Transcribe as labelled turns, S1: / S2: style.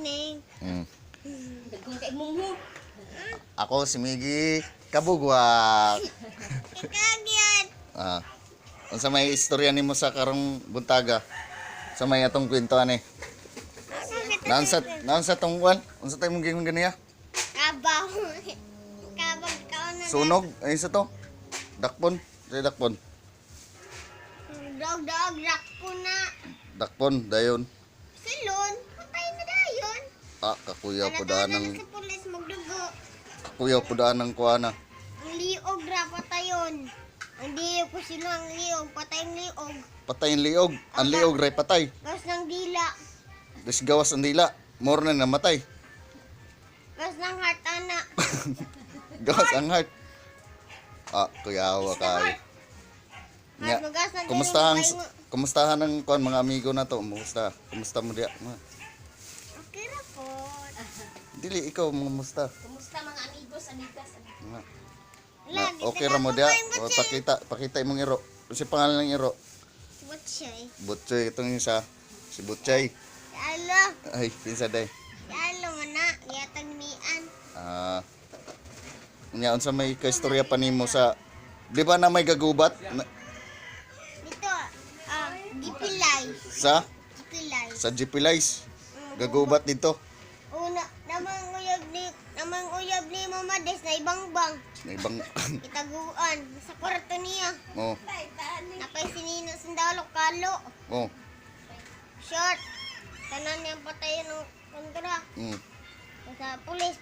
S1: morning.
S2: Dagkong kay mungho.
S3: Ako si Miggy Kabugwak.
S1: Kagyan.
S3: Unsa may istorya nimo sa karong buntaga? Sa may atong kwentuhan eh. Naon sa tong wan? Unsa tay mong gingon ganiya?
S1: Kabaw. Kabag kaon na.
S3: Sunog ay sa to. Dakpon, say dakpon.
S1: Dog, rakpo na.
S3: Dakpon dayon.
S1: Silon, patay na dayon.
S3: Kakuya po daan ng
S1: Sa pulis magdugo.
S3: kuya po daan ng kuana.
S1: Ang liog ra patayon. Ang liog ko sila ang liog, patay ang liog.
S3: Patay ang liog. Ang liog ray patay.
S1: Gas ng dila.
S3: Gawas ang dila. More na namatay.
S1: Gas ng heart ana.
S3: Gawas ang heart. Kuya awa kay. Nya,
S1: Gas ng
S3: kumustahan ang kuan mga amigo na to? Kumusta mo diya?
S1: Okay ra po.
S3: Dili ikaw kumusta?
S2: Kumusta mga amigos, amigas?
S3: Okay ra mo diya. Pakita imong iro. Si pangalan ng iro.
S1: What siya?
S3: Butchoy itong isa. Si Butchoy.
S1: Alo.
S3: Ay, pinsa day.
S1: Alo man na, yatag nian.
S3: Nya unsa may kaistorya pa nimo sa di ba na may gagubat
S1: Dito, gipilay.
S3: sa
S1: Gipilay.
S3: Gipilies? Gagubat dito.
S1: Una, namang uyab ni Mama Des na ibang bang.
S3: Na ibang
S1: Itaguan sa kwarto niya.
S3: oh,
S1: Napay sinino sundalo kalo.
S3: oh.
S1: Short. Tanan niyang patay ng kontra.
S3: Mm.
S1: Sa pulis